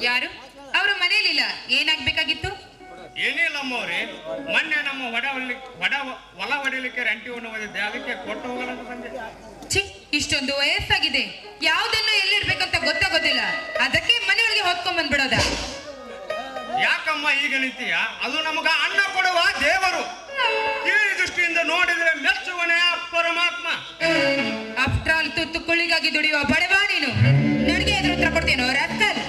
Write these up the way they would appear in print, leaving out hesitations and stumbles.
ಯಾರು ಅವರು ಮನೆಯಲ್ಲಿಲ್ಲ? ಏನಾಗ್ಬೇಕಾಗಿತ್ತು? ಏನಿಲ್ಲ ಅಮ್ಮವ್ರೆ, ಮೊನ್ನೆ ನಮ್ಮ ಹೊಲ ಹೊಡಿಲಿಕ್ಕೆ ರಂಟಿ ಉಣ್ಣುವುದಿದ್ದೆ, ಅದಕ್ಕೆ ಕೊಟ್ಟು ಹೋಗಲ್ಲ ಅಂತ ಬಂದೆ. ಛೀ, ಇಷ್ಟೊಂದು ವಯಸ್ಸಾಗಿದೆ, ಯಾವುದನ್ನು ಎಲ್ಲಿರ್ಬೇಕಂತ ಗೊತ್ತಾಗೋದಿಲ್ಲ, ಅದಕ್ಕೆ ಮನೆಯೊಳಗೆ ಹೊತ್ಕೊಂಡ್ ಬಂದ್ಬಿಡೋದ? ಯಾಕಮ್ಮ ಈಗ ನಿಂತೀಯ? ಅದು ನಮಗ ಅನ್ನ ಕೊಡುವ ದೇವರು. ಈ ದೃಷ್ಟಿಯಿಂದ ನೋಡಿದ್ರೆ ಮೆಚ್ಚುವನೇ ಪರಮಾತ್ಮ. ಆಫ್ಟರ್ ಆಲ್ ತುತ್ತು ಕುಳಿಗಾಗಿ ದುಡಿಯುವ ಬಡವ ನೀನು, ನನಗೆ ಎದುರು ಉತ್ತರ ಕೊಡ್ತೇನೋ ರಾಸ್ಕಲ್?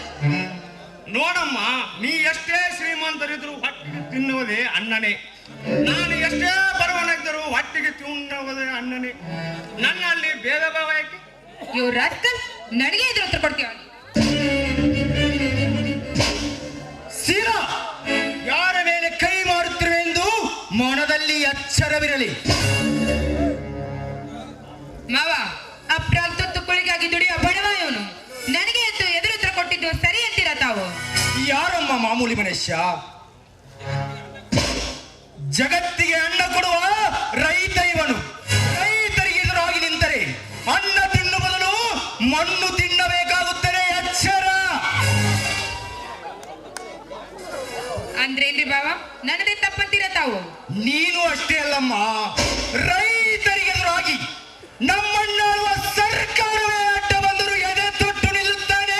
ನೋಡಮ್ಮ, ನೀ ಎಷ್ಟೇ ಶ್ರೀಮಂತರಿದ್ರು ಹೊಟ್ಟಿಗೆ ತಿನ್ನುವುದೇ ಅನ್ನನೇ. ನಾನು ಎಷ್ಟೇ ಬಡವನಾಗಿದ್ದರೂ ಹೊಟ್ಟಿಗೆ ತಿನ್ನುವುದೇ ಅನ್ನನೇ. ನನ್ನಲ್ಲಿ ಭೇದ ಭಾವ ಯಾಕೆ? ಇವ್ ರಾಸ್ಕಲ್, ನನಗೆ ಎದುರು ಉತ್ತರ ಕೊಡ್ತೀಯ? ಸೀರಾ, ಯಾರ ಮೇಲೆ ಕೈ ಮಾಡುತ್ತಿರುವೆಂದು ಮನದಲ್ಲಿ ಎಚ್ಚರವಿರಲಿ. ಮಾವ, ಆಫ್ಟರ್ ಆಲ್ ತುತ್ತು ಕುಳಿಗಾಗಿ ದುಡಿಯುವ ಬಡವ ಇವನು, ನನಗೆ ಎದುರು ಉತ್ತರ ಕೊಟ್ಟಿದ್ದು ಸರಿ ಅಂತೀರಾ ತಾವು? ಯಾರಮ್ಮ ಮಾಮೂಲಿ ಮನುಷ್ಯ? ಜಗತ್ತಿಗೆ ಅನ್ನ ಕೊಡುವ ರೈತ ಇವನು. ರೈತರಿಗೆ ಎದುರಾಗಿ ನಿಂತರೆ ಅನ್ನ ತಿನ್ನು ಬದಲು ಮಣ್ಣು ತಿನ್ನಬೇಕಾಗುತ್ತದೆ. ಎಚ್ಚರ. ಅಂದ್ರೇನ್ರಿ ಬಾವ, ನನ್ನದೇ ತಪ್ಪಂತೀರ ತಾವು? ನೀನು ಅಷ್ಟೇ ಅಲ್ಲಮ್ಮ, ರೈತರಿಗೆ ಎದುರಾಗಿ ನಮ್ಮನ್ನಾಳುವ ಸರ್ಕಾರವೇ ಅಡ್ಡ ಬಂದರು ಎದೆ ತೊಟ್ಟು ನಿಲ್ಲುತ್ತಾನೆ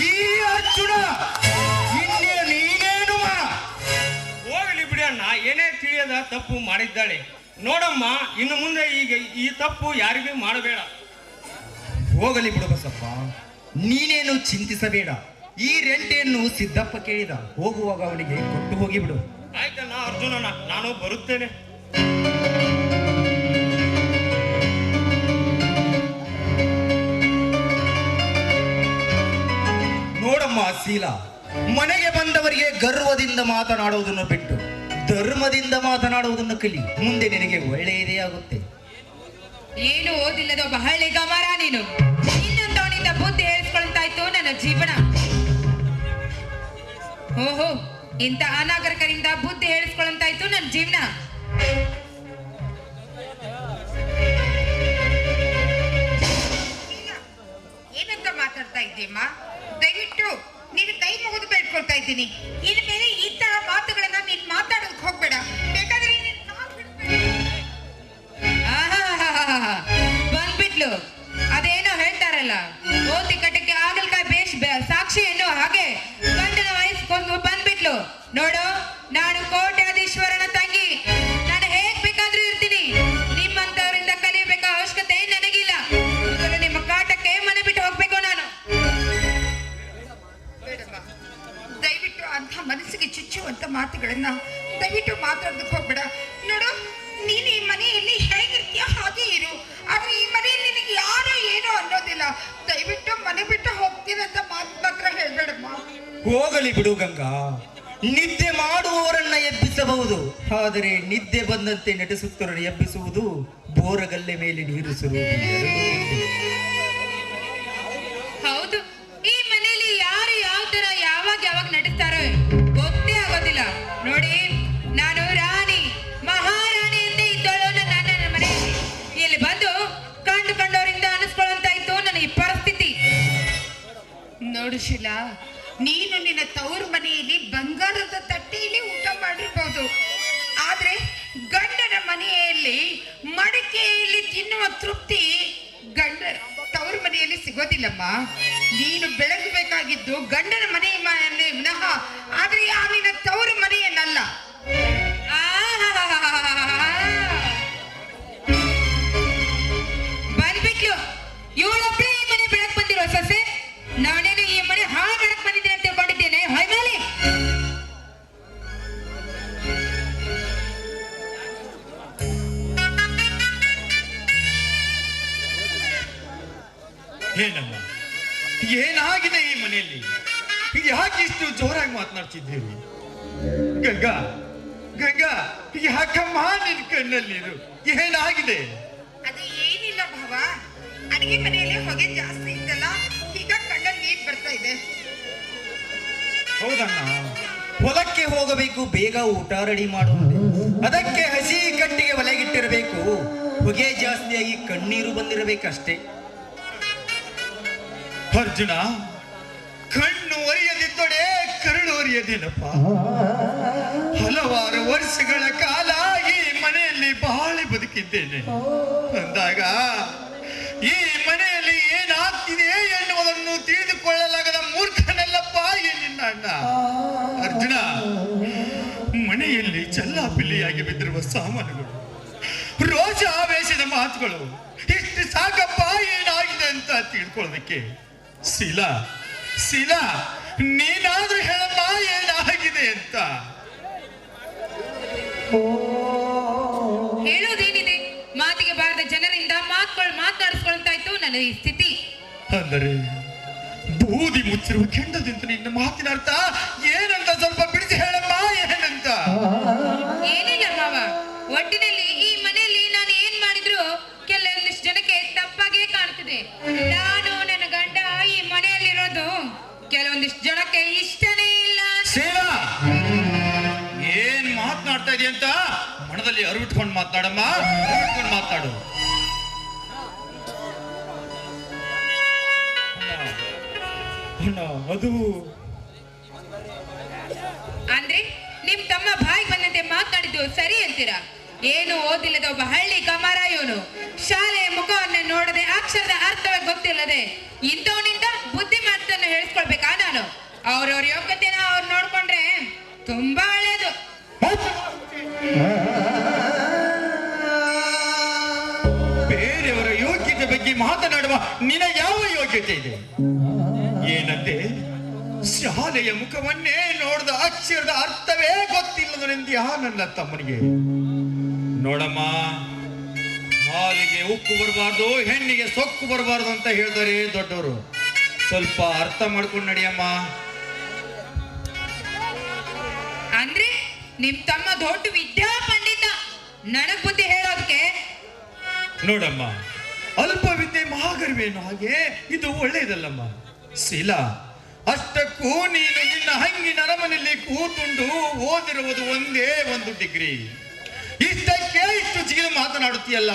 ಈ ಅರ್ಜುನ. ಇನ್ನೇ ನೀನೇನು ಹೋಗಲಿ ಬಿಡಿ ಅಣ್ಣ, ಏನೇ ತಿಳಿಯದ ತಪ್ಪು ಮಾಡಿದ್ದಾಳೆ. ನೋಡಮ್ಮ, ಇನ್ನು ಮುಂದೆ ಈಗ ಈ ತಪ್ಪು ಯಾರಿಗೂ ಮಾಡಬೇಡ. ಹೋಗಲಿ ಬಿಡು ಬಸಪ್ಪ, ನೀನೇನು ಚಿಂತಿಸಬೇಡ. ಈ ರೆಂಟೆಯನ್ನು ಸಿದ್ದಪ್ಪ ಕೇಳಿದ, ಹೋಗುವಾಗ ಅವನಿಗೆ ಕೊಟ್ಟು ಹೋಗಿಬಿಡು. ಆಯ್ತಣ್ಣ ಅರ್ಜುನಣ್ಣ, ನಾನು ಬರುತ್ತೇನೆ. ನೋಡಮ್ಮ ಶೀಲ, ಮನೆಗೆ ಬಂದವರಿಗೆ ಗರ್ವದಿಂದ ಮಾತನಾಡುವುದನ್ನು ಬಿಟ್ಟು ಧರ್ಮದಿಂದ ಮಾತನಾಡುವುದನ್ನು ಕಲಿ. ಮುಂದೆ ನಿನಗೆ ಒಳ್ಳೆಯದೇ ಆಗುತ್ತೆ. ಏನು ಓದಿಲ್ಲದ ಒಬ್ಬ ಹಳ್ಳಿ ಗಮಾರ ನೀನು. ಇನ್ನೊಂದವನಿಂದ ಬುದ್ಧಿ ಹೇಳಿಸ್ಕೊಳ್ತಾಯ್ತು ನನ್ನ ಜೀವನ. ಓಹೋ, ಇಂಥ ಅನಾಗರಿಕರಿಂದ ಬುದ್ಧಿ ಹೇಳಿಸ್ಕೊಳ್ತಾಯ್ತು ನನ್ನ ಜೀವನ. ಏನಂತ ಮಾತಾಡ್ತಾ ಇದ್ದೀಮ್ಮ? ದಯವಿಟ್ಟು ನೀನು ಕೈ ಮುಗಿದು ಬೇಡ್ಕೊಳ್ತಾ ಇದ್ದೀನಿ. ಇನ್ನು ಮೇಲೆ ಈ ತರ ಮಾತುಗಳನ್ನ ನೀನ್ ಮಾತಾಡೋದಕ್ಕೆ ಹೋಗ್ಬೇಡ. ಬೇಕಾದ್ರೆ ಬಂದ್ಬಿಟ್ಲು, ಅದೇನೋ ಹೇಳ್ತಾರಲ್ಲ, ಓದಿ ಕಟ್ಟಕ್ಕೆ ಆಗಲ್ಕಾಯಿ ಬೇಷ್ ಸಾಕ್ಷಿ ಎನ್ನು ಹಾಗೆ ಗಂಡನ ವಯಸ್ಸಿಗೆ ಬಂದ್ಬಿಟ್ಲು. ನೋಡು, ನಾನು ಕೋಟ್ಯಾಧೀಶ್ವರನ ತಂಗಿ, ನಾನು ಹೇಗ್ ಬೇಕಾದ್ರೂ ಇರ್ತೀನಿ. ನಿಮ್ಮಂತವರಿಂದ ಕಲಿಯಬೇಕಾ ಅವಶ್ಯಕತೆ ನನಗಿಲ್ಲ. ಮೊದಲು ನಿಮ್ಮ ಕಾಟಕ್ಕೆ ಮನೆ ಬಿಟ್ಟು ಹೋಗ್ಬೇಕು ನಾನು. ದಯವಿಟ್ಟು ಅಂತ ಮನಸ್ಸಿಗೆ ಚುಚ್ಚುವಂತ ಮಾತುಗಳನ್ನ ದಯವಿಟ್ಟು ಮಾತಾಡೋದಕ್ಕೆ ಹೋಗ್ಬೇಡ. ನೋಡು, ನೀನು ಈ ಮನೆಯಲ್ಲಿ ಹೇಗಿರ್ತೀಯ ಹಾಗೆ ಇರು, ಆದ್ರೆ ಈ ಮನೆಯಲ್ಲಿ ನಿನಗೆ ಯಾರು ಏನು ಅನ್ನೋದಿಲ್ಲ. ದಯವಿಟ್ಟು ಮನೆ ಬಿಟ್ಟು ಹೋಗ್ತೀರಂತ ಮಾತು ಮಾತ್ರ ಹೇಳ್ಬೇಡಮ್ಮ. ಹೋಗಲಿ ಬಿಡು ಗಂಗಾ, ನಿದ್ದೆ ಮಾಡುವವರನ್ನ ಎಬ್ಬಿಸಬಹುದು, ಆದರೆ ನಿದ್ದೆ ಬಂದಂತೆ ನಟಿಸುತ್ತವರನ್ನು ಎಬ್ಬಿಸುವುದು ಬೋರಗಲ್ಲೆ ಮೇಲೆ ನೀರು ಸುರುವುದು. ಹೌದು, ಈ ಮನೆಯಲ್ಲಿ ಯಾರು ಯಾವ ತರ ಯಾವಾಗ ನಟಿಸ್ತಾರೋ ಗೊತ್ತೇ ಆಗೋದಿಲ್ಲ. ನೋಡಿ, ನಾನು ರಾಣಿ ಮಹಾರಾಣಿ ಅಂತ ಇದ್ದಳು ನನ್ನ ಮನೆಯಲ್ಲಿ. ಇಲ್ಲಿ ಬಂದು ಕಂಡವರಿಂದ ಅನಿಸ್ಕೊಳ್ಳುವಂತ ಇತ್ತು ನನ್ನ ಈ ಪರಿಸ್ಥಿತಿ. ನೋಡು ಶೀಲಾ, ನೀನು ನಿನ್ನ ತವರು ಮನೆಯಲ್ಲಿ ಬಂಗಾರದ ತಟ್ಟೆಯಲ್ಲಿ ಊಟ ಮಾಡಿರ್ಬೋದು, ಆದ್ರೆ ಗಂಡನ ಮನೆಯಲ್ಲಿ ಮಡಿಕೆಯಲ್ಲಿ ತಿನ್ನುವ ತೃಪ್ತಿ ತವರು ಮನೆಯಲ್ಲಿ ಸಿಗೋದಿಲ್ಲಮ್ಮ. ನೀನು ಬೆಳಗಬೇಕಾಗಿದ್ದು ಗಂಡನ ಮನೆಯಲ್ಲಿ ವಿನಃ, ಆದ್ರೆ ಆ ನಿನ್ನ ತವರು ಮನೆಯನ್ನಲ್ಲ. ಬಂದ್ಬಿಟ್ಲು ಇವಳೊಬ್ಬಳೇ ಈ ಮನೆ ಬೆಳಕ್ ಬಂದಿರೋ ಸೊಸೆ. ನಾನೇನು ಈ ಮನೆ ಹಾಳು ಬೆಳಕ್ ಬಂದಿದ್ದೇನೆ ಅಂತ ತಿಳ್ಕೊಂಡಿದ್ದೇನೆ. ಹೊಯ್ಮೇಲೆ ಏನಮ್ಮ, ಏನಾಗಿದೆ ಈ ಮನೆಯಲ್ಲಿ? ಯಾಕೆ ಇಷ್ಟು ಜೋರಾಗಿ ಮಾತನಾಡ್ತಿದ್ದೀವಿ? ಗಂಗಾ, ಗಂಗಾ, ಯಾಕಮ್ಮ ನಿನ್ ಕಣ್ಣಲ್ಲಿ ಇದು ಏನಾಗಿದೆ? ಅದು ಏನಿಲ್ಲ ಭಾವ, ಅಡಿಗೆ ಮನೆಯಲ್ಲಿ ಹೊಗೆ ಜಾಸ್ತಿ ಇತ್ತಲ್ಲ, ಈಗ ಕಣ್ಣಲ್ಲಿ ನೀರು ಬರ್ತಾ ಇದೆ. ಹೌದಣ್ಣ, ಹೊಲಕ್ಕೆ ಹೋಗಬೇಕು, ಬೇಗ ಊಟ ರೆಡಿ ಮಾಡುವುದು. ಅದಕ್ಕೆ ಹಸಿ ಕಟ್ಟಿಗೆ ಒಲೆಗಿಟ್ಟಿರಬೇಕು, ಹೊಗೆ ಜಾಸ್ತಿಯಾಗಿ ಕಣ್ಣೀರು ಬಂದಿರಬೇಕಷ್ಟೇ. ಅರ್ಜುನ, ಕಣ್ಣು ಒರೆಯದಿದ್ದೊಡೆ ಕರುಳು ಒರೆಯದೇನಪ್ಪ. ಹಲವಾರು ವರ್ಷಗಳ ಕಾಲ ಈ ಮನೆಯಲ್ಲಿ ಬಾಳಿ ಬದುಕಿದ್ದೇನೆ ಅಂದಾಗ ಈ ಮನೆಯಲ್ಲಿ ಏನಾಗ್ತಿದೆ ಎನ್ನುವುದನ್ನು ತಿಳಿದುಕೊಳ್ಳಲಾಗದ ಮೂರ್ಖನಲ್ಲಪ್ಪ ನಿನ್ನ ಅಣ್ಣ. ಅರ್ಜುನ, ಮನೆಯಲ್ಲಿ ಚಲ್ಲಾಪಿಲ್ಲಿಯಾಗಿ ಬಿದ್ದಿರುವ ಸಾಮಾನುಗಳು, ರೋಷ ಆವೇಶದ ಮಾತುಗಳು ಇಷ್ಟು ಸಾಕಪ್ಪ ಏನಾಗಿದೆ ಅಂತ ತಿಳ್ಕೊಳ್ಳೋದಕ್ಕೆ. ಶೀಲಾ, ನೀನಾದ್ರೂ ಹೇಳಮ್ಮ ಏನಾಗಿದೆ ಅಂತ. ಹೇಳೋದೇನಿದೆ, ಮಾತಿಗೆ ಬಾರದ ಜನರಿಂದ ಮಾತನಾಡಿಸ್ಕೊಳ್ತಾಯ್ತು ನನ್ನ ಈ ಸ್ಥಿತಿ. ಅಂದರೆ ಬೂದಿ ಮುಚ್ಚಿರುವ ಕೆಂಡದಿಂದ ನಿನ್ನ ಮಾತಿನ ಅರ್ಥ ಏನಂತ ಸ್ವಲ್ಪ ಬಿಡಿಸಿ ಹೇಳಮ್ಮ ಏನಂತ. ಏನಿಲ್ಲ ಮಾವ, ಒಟ್ಟಿನಲ್ಲಿ ಈ ಮನೆಯಲ್ಲಿ ನಾನು ಏನ್ ಮಾಡಿದ್ರು ಕೆಲವೊಂದಿಷ್ಟು ಜನಕ್ಕೆ ತಪ್ಪಾಗೇ ಕಾಣ್ತಿದೆ. ನಾನು ನನ್ನ ಗಂಡ ಈ ಮನೆಯಲ್ಲಿರೋದು ಕೆಲವೊಂದಿಷ್ಟು ಜನಕ್ಕೆ ಇಷ್ಟನೇ ಇಲ್ಲ. ಶೀಲಾ, ಏನ್ ಮಾತನಾಡ್ತಾ ಇದೆಯಾ ಅಂತ ಮನದಲ್ಲಿ ಅರಿವಿಟ್ಕೊಂಡು ಮಾತಾಡಮ್ಮ, ಅರಿವಿಟ್ಕೊಂಡು ಮಾತಾಡು. ಅದು ಅಂದ್ರೆ ನಿಮ್ ತಮ್ಮ ಬಾಯಿಗೆ ಬಂದಂತೆ ಮಾತನಾಡಿದ್ದು ಸರಿ ಅಂತೀರಾ? ಏನು ಓದಿಲ್ಲದ ಒಬ್ಬ ಹಳ್ಳಿ ಕಮಾರ ಇವನು. ಶಾಲೆಯ ಮುಖವನ್ನ ನೋಡದೆ ಅಕ್ಷರದ ಅರ್ಥವೇ ಗೊತ್ತಿಲ್ಲದೆ ಇಂಥವನಿಂದ ಬುದ್ಧಿ ಮಾತನ್ನು ಹೇಳಿಸ್ಕೊಳ್ಬೇಕಾ ನಾನು? ಅವ್ರವ್ರ ಯೋಗ್ಯತೆನ ಅವ್ರು ನೋಡ್ಕೊಂಡ್ರೆ ತುಂಬಾ ಒಳ್ಳೇದು. ಬೇರೆಯವರ ಯೋಗ್ಯತೆ ಬಗ್ಗೆ ಮಾತನಾಡುವ ನಿನ್ನ ಯಾವ ಯೋಗ್ಯತೆ ಇದೆ? ಏನಂತೆ ಶಾಲೆಯ ಮುಖವನ್ನೇ ನೋಡಿದ ಅಕ್ಷರದ ಅರ್ಥವೇ ಗೊತ್ತಿಲ್ಲದನೆಂದ್ಯಾ ನನ್ನ ತಮ್ಮನಿಗೆ? ನೋಡಮ್ಮ, ಹಾಲಿಗೆ ಉಕ್ಕು ಬರಬಾರ್ದು, ಹೆಣ್ಣಿಗೆ ಸೊಕ್ಕು ಬರಬಾರ್ದು ಅಂತ ಹೇಳ್ತಾರೆ ದೊಡ್ಡವರು. ಸ್ವಲ್ಪ ಅರ್ಥ ಮಾಡ್ಕೊಂಡು ನಡಿಯಮ್ಮ. ಅಂದ್ರೆ ನಿಮ್ ತಮ್ಮ ದೊಡ್ಡ ವಿದ್ಯಾ ಪಂಡಿತ, ನನಗ್ ಬುದ್ಧಿ ಹೇಳೋದಕ್ಕೆ. ನೋಡಮ್ಮ, ಅಲ್ಪ ವಿದ್ಯೆ ಮಹಾಗರ್ವೇನು, ಹಾಗೆ ಇದು ಒಳ್ಳೆಯದಲ್ಲಮ್ಮ. ಶೀಲಾ, ಅಷ್ಟಕ್ಕೂ ನೀನು ನಿನ್ನ ಹಂಗಿನ ಅರಮನೆಯಲ್ಲಿ ಕೂತುಂಡು ಓದಿರುವುದು ಒಂದೇ ಒಂದು ಡಿಗ್ರಿ. ಇಷ್ಟಕ್ಕೆ ಇಷ್ಟು ಜಿಗಿದು ಮಾತನಾಡುತ್ತೀಯಲ್ಲ.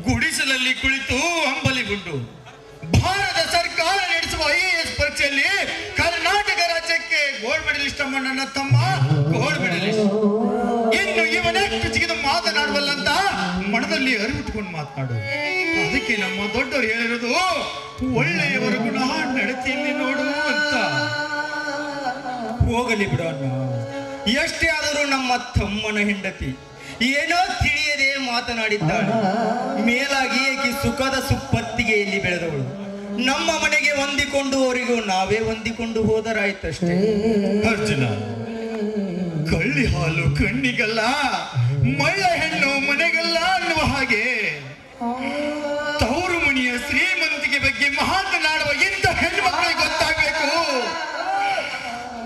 ಗುಡಿಸಲಲ್ಲಿ ಕುಳಿತು ಅಂಬಲಿಗುಂಡು ಭಾರತ ಸರ್ಕಾರ ನಡೆಸುವ IAS ಪರೀಕ್ಷೆಯಲ್ಲಿ ಕರ್ನಾಟಕ ರಾಜ್ಯಕ್ಕೆ ಗೋಲ್ಡ್ ಮೆಡಲಿಸ್ಟ್ ಅಮ್ಮ ನನ್ನ ತಮ್ಮ, ಗೋಲ್ಡ್ ಮೆಡಲಿಸ್ಟ್. ಇನ್ನು ಇವನೆಷ್ಟು ಜಿಗಿದು ಮಾತನಾಡುವಲ್ಲಂತ ಮನದಲ್ಲಿ ಅರಿವಿಟ್ಕೊಂಡು ಮಾತನಾಡು. ಅದಕ್ಕೆ ನಮ್ಮ ದೊಡ್ಡವರು ಹೇಳಿರೋದು ಒಳ್ಳೆಯವರ ಗುಣ ನಡತೆಯಲ್ಲಿ ನೋಡು ಅಂತ. ಹೋಗಲಿ ಬಿಡು ಅಣ್ಣ, ಎಷ್ಟೇ ಆದರೂ ನಮ್ಮ ತಮ್ಮನ ಹೆಂಡತಿ ಏನೋ ತಿಳಿಯದೆ ಮಾತನಾಡಿದ್ದಾಳೆ. ಮೇಲಾಗಿ ಏಕೆ ಸುಖದ ಸುಪ್ಪತ್ತಿಗೆಯಲ್ಲಿ ಬೆಳೆದವಳು. ನಮ್ಮ ಮನೆಗೆ ಹೊಂದಿಕೊಂಡುವವರಿಗೂ ನಾವೇ ಹೊಂದಿಕೊಂಡು ಹೋದರಾಯ್ತಷ್ಟೇ. ಅರ್ಜುನ, ಕಳ್ಳಿ ಹಾಲು ಕಣ್ಣಿಗಲ್ಲ, ಮಳ್ಳ ಹೆಣ್ಣು ಮನೆಗಲ್ಲ ಅನ್ನುವ ಹಾಗೆ ತವರು ಮನೆಯ ಶ್ರೀಮಂತಿಕೆ ಬಗ್ಗೆ ಮಾತನಾಡುವ ಇಂಥ ಹೆಣ್ಣು ಮಕ್ಕಳಿಗೆ ಗೊತ್ತಾಗಬೇಕು.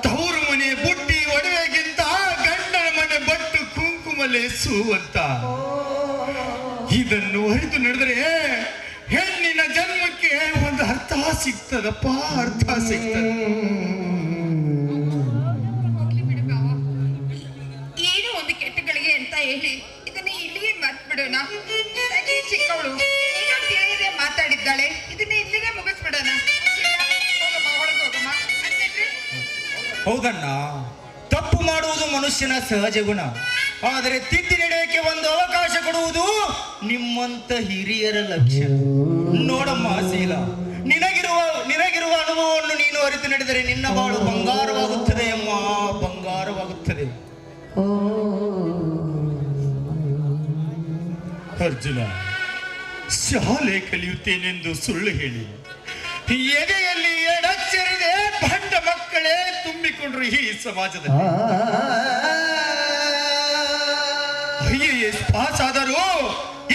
ತವರು ಮನೆ ಬುಟ್ಟಿ ಒಡವೆಗಿಂತ ಗಂಡನ ಮನೆ ಬಟ್ಟು ಕುಂಕುಮಲೇಸು ಅಂತ. ಇದನ್ನು ಅರಿತು ನಡೆದರೆ ಹೆಣ್ಣಿನ ಜನ್ಮಕ್ಕೆ ಒಂದು ಅರ್ಥ ಸಿಗ್ತದಪ್ಪ, ಅರ್ಥ ಸಿಗ್ತದೆ. ಏನು ಒಂದು ಕೆಟ್ಟಗಳಿಗೆ ಅಂತ ಹೇಳಿ ಇದನ್ನ ಇಲ್ಲಿಗೆ ಮರ್ತ್ಬಿಡೋಣ. ತಂಗಿ ಚಿಕ್ಕವಳು ಏನೋ ತಿಳಿಯದೆ ಮಾತಾಡಿದ್ದಾಳೆ, ಇದನ್ನ ಇಲ್ಲಿಗೆ ಮುಗಿಸ್ಬಿಡೋಣ. ಹೋಗಮ್ಮ, ಒಳಗೆ ಹೋಗಮ್ಮ. ಅಂತಂದ್ರೆ ಹೌದಣ್ಣ, ತಪ್ಪು ಮಾಡುವುದು ಮನುಷ್ಯನ ಸಹಜ ಗುಣ. ಆದರೆ ತಿದ್ದಿ ನಡೆಯಕ್ಕೆ ಒಂದು ಅವಕಾಶ ಕೊಡುವುದು ನಿಮ್ಮಂತ ಹಿರಿಯರ ಲಕ್ಷ್ಯ. ನೋಡಮ್ಮ ಶೀಲಾ, ನಿನಗಿರುವ ಅನುಭವವನ್ನು ನೀನು ಅರಿತು ನಡೆದರೆ ನಿನ್ನ ಬಾಳು ಬಂಗಾರವಾಗುತ್ತದೆ ಅಮ್ಮ, ಬಂಗಾರವಾಗುತ್ತದೆ. ಅರ್ಜುನ, ಶಾಲೆ ಕಲಿಯುತ್ತೇನೆಂದು ಸುಳ್ಳು ಹೇಳಿ ಎದೆಯಲ್ಲಿ ಎಡಚ್ಚರಿದೆ ಬಂಡ ಮಕ್ಕಳೇ ತುಂಬಿಕೊಂಡ್ರು ಈ ಸಮಾಜದಲ್ಲಿ. IAS ಪಾಸ್ ಆದರೂ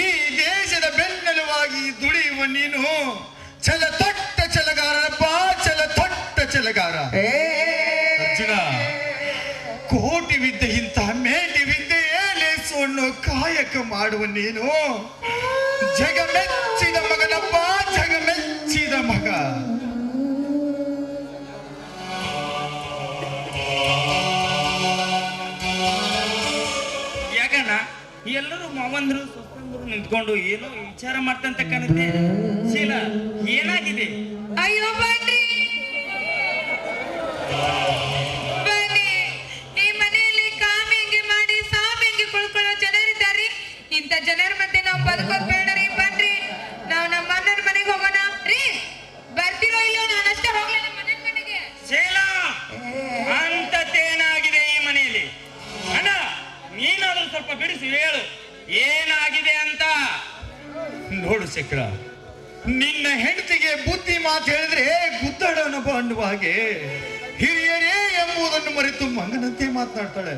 ಈ ದೇಶದ ಬೆನ್ನೆಲುವಾಗಿ ದುಡಿಯುವ ನೀನು ಛಲ ತೊಟ್ಟ ಛಲಗಾರನಪ್ಪ, ಛಲ ತೊಟ್ಟ ಛಲಗಾರ. ಅರ್ಜುನ, ಕೋಟಿ ವಿದ್ಯೆಗಿಂತ ಮೇಟಿ ವಿದ್ಯೆಯೇ ಲೇಸು ಅನ್ನೋ ಕಾಯಕ ಮಾಡುವ ನೀನು ಜಗಮೆಚ್ಚಿದ ಮಗನಪ್ಪ, ಜಗಮೆಚ್ಚಿದ ಮಗ. ಯಾಕಣ್ಣ ಎಲ್ಲರೂ ಮಾವಂದ್ರು ಸೊಸಂದ್ರು ನಿಂತ್ಕೊಂಡು ಏನೋ ವಿಚಾರ ಮಾಡ್ತಂತ ಕಾಣುತ್ತೆ. ಶೀಲ, ಏನಾಗಿದೆ? ಅಯ್ಯೋ ಬನ್ರಿ ಬನ್ನಿ, ಈ ಮನೆಯಲ್ಲಿ ಕಾಮಿಂಗಿ ಮಾಡಿ ಸಾಮಿಂಗಿ ಕುಳ್ಕೊಳ್ಳೋ ಜನರಿದ್ದಾರೆ. ಇಂಥ ಜನರ ಮಧ್ಯೆ ನಾವು ಬದುಕೋದ್ ಬೇಡ್ರಿ. ಬನ್ರಿ, ನಾವು ನಮ್ಮ ಅಣ್ಣನ ಮನೆಗೆ ಹೋಗೋಣ ರೀ. ಬರ್ತಿರೋ ಇಲ್ಲೋ, ನಾನಷ್ಟೇ ಹೋಗ್ಲಾ ನಮ್ಮ ಅಣ್ಣನ ಮನೆಗೆ. ಶೀಲ, ಅಂತದ್ದೇನಾಗಿದೆ ಈ ಮನೆಯಲ್ಲಿ? ಅಣ್ಣ, ನೀನಾದ್ರೂ ಸ್ವಲ್ಪ ಬಿಡಿಸಿ ಹೇಳು, ಏನಾಗಿದೆ ಅಂತ. ನೋಡು ಚಕ್ರ, ನಿನ್ನ ಹೆಂಡತಿಗೆ ಬುದ್ಧಿ ಮಾತು ಹೇಳಿದ್ರೆ ಗುದ್ದಡನ ಅನ್ನುವ ಹಾಗೆ ಹಿರಿಯರೇ ಎಂಬುದನ್ನು ಮರೆತು ಮಗನಂತೆ ಮಾತನಾಡ್ತಾಳೆ.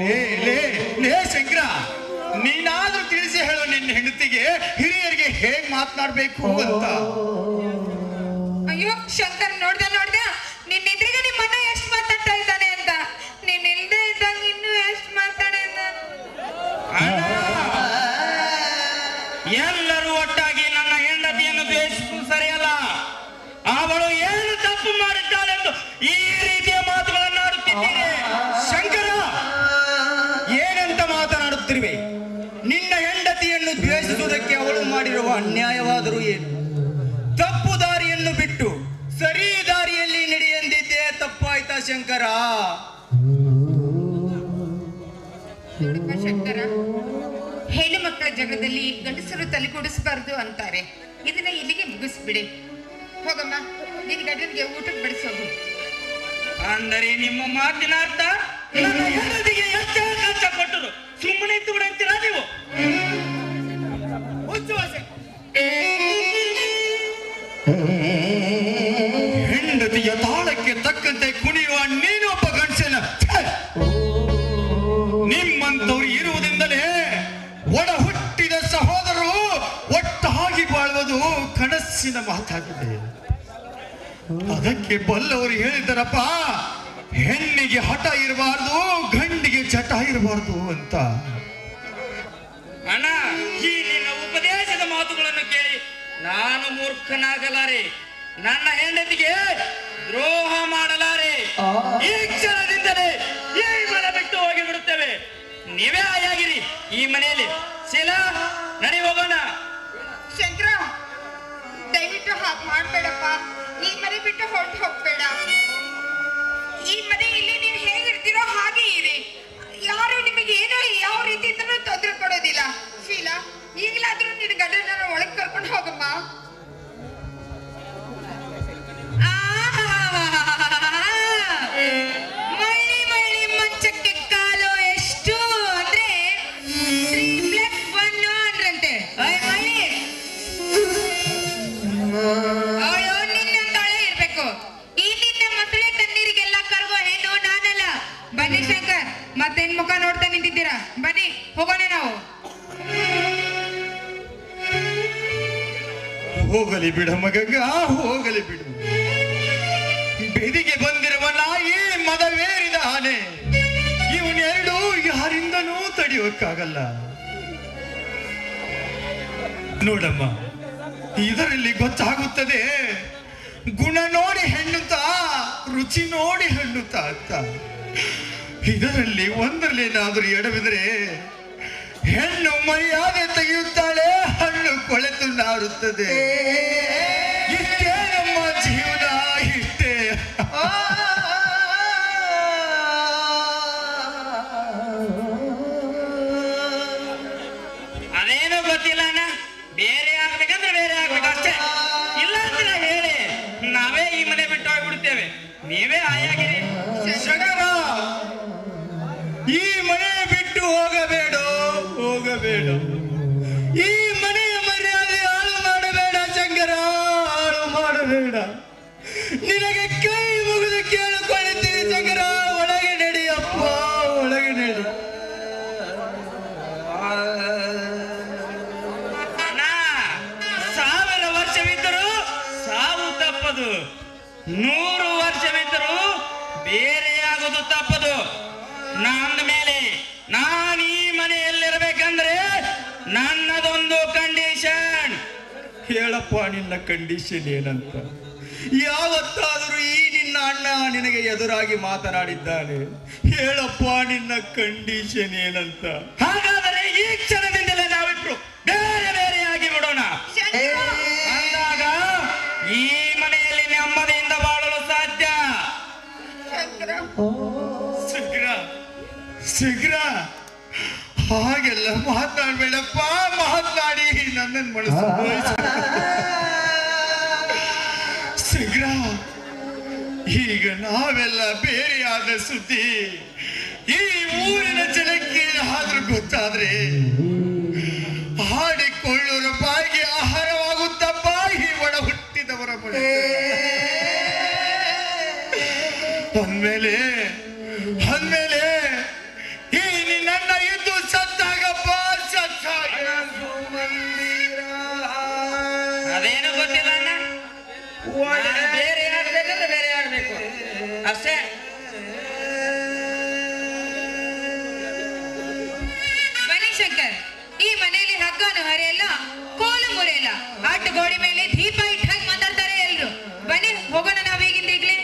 ಲೇ ಲೇ ಲೇ ಶಂಕರ, ನೀನಾದ್ರೂ ತಿಳಿಸಿ ಹೇಳು ನಿನ್ನ ಹೆಂಡತಿಗೆ ಹಿರಿಯರಿಗೆ ಹೇಗ್ ಮಾತನಾಡ್ಬೇಕು ಅಂತ. ಅಯ್ಯೋ ಶಂಕರ್, ನೋಡ್ದ ನಿನ್ನ ಎದುರಿಗೆ ನಿಮ್ಮ ಅಣ್ಣ ಎಷ್ಟು ಮಾತಾಡ್ತಾ ಇದ್ದಾನೆ ಅಂತ. ನೀನ್ ಇಲ್ದೇ ಇದ್ದಾಗ ಇನ್ನೂ ಎಷ್ಟು ಮಾತಾಡ. ಎಲ್ಲರೂ ಒಟ್ಟಾಗಿ ನನ್ನ ಹೆಂಡತಿಯನ್ನು ದ್ವೇಷಿಸುವುದು ಸರಿಯಲ್ಲ. ಅವಳು ಏನು ತಪ್ಪು ಮಾಡಿದ್ದಾಳೆ ಎಂದು ಈ ರೀತಿಯ ಮಾತುಗಳನ್ನು ಆಡುತ್ತಿದ್ದೇನೆ. ಶಂಕರ, ಏನಂತ ಮಾತನಾಡುತ್ತಿರುವೆ? ನಿನ್ನ ಹೆಂಡತಿಯನ್ನು ದ್ವೇಷಿಸುವುದಕ್ಕೆ ಅವಳು ಮಾಡಿರುವ ಅನ್ಯಾಯವಾದರೂ ಏನು? ತಪ್ಪು ದಾರಿಯನ್ನು ಬಿಟ್ಟು ಸರಿ ದಾರಿಯಲ್ಲಿ ನಡೆಯಂದಿದ್ದೆ ತಪ್ಪಾಯ್ತಾ ಶಂಕರ? ನೋಡಪ್ಪ ಶಂಕರ, ಹೆಣ್ಣು ಮಕ್ಕಳ ಜಗದಲ್ಲಿ ಗಂಡಸರು ತಲೆಗೂಡಿಸಬಾರ್ದು ಅಂತಾರೆ. ಇದನ್ನ ಇಲ್ಲಿಗೆ ಮುಗಿಸ್ಬಿಡಿ. ಹೋಗಮ್ಮ, ನಿನ್ ಗಂಡನಿಗೆ ಊಟಕ್ಕೆ ಬಡಿಸೋದು. ಅಂದರೆ ನಿಮ್ಮ ಮಾತಿನ ಅರ್ಥ ನನ್ನ ಹೆಂಡತಿಗೆ ಎಷ್ಟು ಕಷ್ಟಪಟ್ಟರು ಸುಮ್ಮನೆ ಇದ್ದು ಬಿಡುತ್ತೀರಾ ನೀವು? ಹೆಂಡತಿಯ ತಾಳಕ್ಕೆ ತಕ್ಕಂತೆ ಕುಣಿಯುವ ನೀನೊಬ್ಬ ಗಂಡಸನ. ನಿಮ್ಮಂತವ್ರು ಇರುವುದರಿಂದಲೇ ಒಡ ಹುಟ್ಟಿದ ಸಹೋದರರು ಒಟ್ಟಾಗಿ ಬಾಳುವುದು ಕನಸಿನ ಮಾತಾಗಿದೆ. ಅದಕ್ಕೆ ಬಲ್ಲವರು ಹೇಳಿದ್ದಾರಪ್ಪ, ಹೆಣ್ಣಿಗೆ ಹಠ ಇರಬಾರ್ದು, ಗಂಡಿಗೆ ಚಟ ಇರಬಾರ್ದು ಅಂತ. ಅಣ್ಣ, ಈ ನಿನ್ನ ಉಪದೇಶದ ಮಾತುಗಳನ್ನು ಕೇಳಿ ನಾನು ಮೂರ್ಖನಾಗಲಾರೆ. ನನ್ನ ಹೆಂಡತಿಗೆ ದ್ರೋಹ ಮಾಡಲಾರೆ. ಈ ಕ್ಷಣದಿಂದಲೇ ಈ ಮನೆ ಬಿಟ್ಟು ಹೋಗಿ ಬಿಡುತ್ತೇವೆ. ನೀವೇ ಆಯಾಗಿರಿ ಈ ಮನೆಯಲ್ಲಿ. ಶೀಲಾ, ನಡಿ ಹೋಗೋಣ. ಶಂಕರ, ದಯವಿಟ್ಟು ಹಾಗೆ ಮಾಡ್ಬೇಡಪ್ಪ. ಈ ಮನೆ ಬಿಟ್ಟು ಹೊರಟು ಹೋಗ್ಬೇಡ. ಈ ಮನೆಯಲ್ಲಿ ನೀವು ಹೇಗಿರ್ತೀರೋ ಹಾಗೆ ಇರಿ. ಯಾರು ನಿಮಗೆ ಏನೋ ಯಾವ ರೀತಿ ಇದ್ರೂ ತೊಂದರೆ ಕೊಡೋದಿಲ್ಲ. ಶೀಲಾ, ಈಗಲಾದ್ರೂ ನಿನ್ನ ಗಂಡನ ಒಳಗೆ ಕರ್ಕೊಂಡು ಹೋಗಮ್ಮ. ಮಳ್ಳಿ ಮಳ್ಳಿ ಮಂಚಕ್ಕೆ ಕಾಲು ಎಷ್ಟು ಅಂದ್ರೆ 3+1 ಅಂದ್ರಂತೆ. ಮಳ್ಳಿ ಅವಳು ನಿನ್ನಂತವಳೆ ಇರ್ಬೇಕು. ಈ ನಿನ್ನ ಮಕ್ಕಳೇ ಕಣ್ಣೀರಿಗೆಲ್ಲ ಕರಗೋ ಹೆಣ್ಣು ನಾನಲ್ಲ. ಬನ್ನಿ ಶಂಕರ್, ಮತ್ತೇನ್ ಮುಖ ನೋಡ್ತಾ ನಿಂತಿದ್ದೀರಾ? ಬನ್ನಿ ಹೋಗೋಣ ನಾವು. ಹೋಗಲಿ ಬಿಡ ಮಗಂಗ, ಹೋಗಲಿ ಬಿಡು. ಬೆದಿಗೆ ಬಂದಿರುವ ನಾಯಿ, ಮದವೇರಿದ ಆನೆ, ಇವನ್ನೆರಡು ಯಾರಿಂದನೂ ತಡೆಯೋಕ್ಕಾಗಲ್ಲ. ನೋಡಮ್ಮ, ಇದರಲ್ಲಿ ಗೊತ್ತಾಗುತ್ತದೆ ಗುಣ ನೋಡಿ ಹೆಣ್ಣುತ್ತಾ, ರುಚಿ ನೋಡಿ ಹಣ್ಣುತ್ತಾ ಅಂತ. ಇದರಲ್ಲಿ ಒಂದರಲ್ಲೇನಾದರೂ ಎಡವಿದರೆ ಹೆಣ್ಣು ಮರ್ಯಾದೆ ತೆಗೆಯುತ್ತಾಳೆ, ಹಣ್ಣು ಕೊಳೆತು ನಾರುತ್ತದೆ. ಇಷ್ಟೇ ನಮ್ಮ ಜೀವನ, ಇಷ್ಟೇ. ಅದೇನೋ ಗೊತ್ತಿಲ್ಲ ಅಣ್ಣ. ಬೇರೆ ಆಗ್ಬೇಕಂದ್ರೆ ಬೇರೆ ಆಗ್ಬೇಕು ಅಷ್ಟೇ. ಇಲ್ಲ ಅಂದ್ರೆ ಹೇಳಿ, ನಾವೇ ಈ ಮನೆ ಬಿಟ್ಟು ಹೋಗ್ಬಿಡ್ತೇವೆ. ನೀವೇ ಆಯಾಗಿರಿ. ಶಂಕರ, ಈ ಮನೆ ಬಿಟ್ಟು ಹೋಗಬೇಡ, ಹೋಗಬೇಡ. ಈ ಮನೆಯ ಮರ್ಯಾದೆ ಹಾಳು ಮಾಡಬೇಡ ಶಂಕರ, ಹಾಳು ಮಾಡಬೇಡ. ನಿನಗೆ ಕೈ ಮುಗಿದು ಕೇಳಿಕೊಳ್ಳುತ್ತೀನಿ ಶಂಕರ, ಒಳಗೆ ನಡಿಯಪ್ಪ, ಒಳಗೆ ನಡಿ. ಅಣ್ಣ, 1000 ವರ್ಷವಿದ್ದರೂ ಸಾವು ತಪ್ಪದು, 100 ವರ್ಷವಿದ್ದರೂ ಬೇರೆಯಾಗೋದು ತಪ್ಪದು. ನನ್ನ ಮೇಲೆ ನಾನು ಈ ಮನೆಯಲ್ಲಿರಬೇಕಂದ್ರೆ ನನ್ನದೊಂದು ಕಂಡೀಷನ್. ಹೇಳಪ್ಪ ನಿನ್ನ ಕಂಡೀಷನ್ ಏನಂತ? ಯಾವತ್ತಾದರೂ ಈ ನಿನ್ನ ಅಣ್ಣ ನಿನಗೆ ಎದುರಾಗಿ ಮಾತನಾಡಿದ್ದಾನೆ? ಹೇಳಪ್ಪ ನಿನ್ನ ಕಂಡೀಷನ್ ಏನಂತ? ಹಾಗಾದರೆ ಈ ಕ್ಷಣದಿಂದಲೇ ನಾವಿಬ್ರು ಬೇರೆ ಈ ಮನೆಯಲ್ಲಿ ನೆಮ್ಮದಿಯಿಂದ ಬಾಳಲು ಸಾಧ್ಯ. ಶಂಕರ, ಶಂಕರ ಶಂಕರ ಹಾಗೆಲ್ಲ ಮಾತಾಡ್ಬೇಡಪ್ಪ. ಮಾತಾಡಿ ನನ್ನ ಮನಸ್ಸು ಶಂಕರ. ಈಗ ನಾವೆಲ್ಲ ಬೇರೆಯಾದ ಸುದ್ದಿ ಈ ಊರಿನ ಜನಕ್ಕೆ ಆದ್ರೂ ಗೊತ್ತಾದ್ರೆ ಹಾಡಿಕೊಳ್ಳೋರ ಬಾಯಿಗೆ ಆಹಾರವಾಗುತ್ತಪ್ಪ ಈ ಒಡ ಹುಟ್ಟಿದವರ ಮನೆ. ಅಂದ್ಮೇಲೆ ಈ ನನ್ನ ಇದ್ದು ಸತ್ತಾಗಪ್ಪ ಸತ್ತಾಗ. ಅದೇನು ಗೊತ್ತಿಲ್ಲ ಅಣ್ಣ. ನಾನು ಬೇರೆ ಆಗ್ಬೇಕಂದ್ರೆ ಬೇರೆ ಆಗ್ಬೇಕು ಅಷ್ಟೇ. ಬನ್ನಿ ಶಂಕರ್, ಈ ಮನೆಯಲ್ಲಿ ಹಗ್ಗನು ಹರಿಯಲ್ಲ, ಕೋಲು ಮುರಿಯಲ್ಲ, ಆಟ ಗೋಡಿ ಮೇಲೆ ದೀಪ ಇಟ್ಟ ಹಾಗೆ ಮಾತಾಡ್ತಾರೆ ಎಲ್ರು. ಬನ್ನಿ ಹೋಗೋಣ ನಾವೀಗಿಂದ ಈಗ್ಲೇ.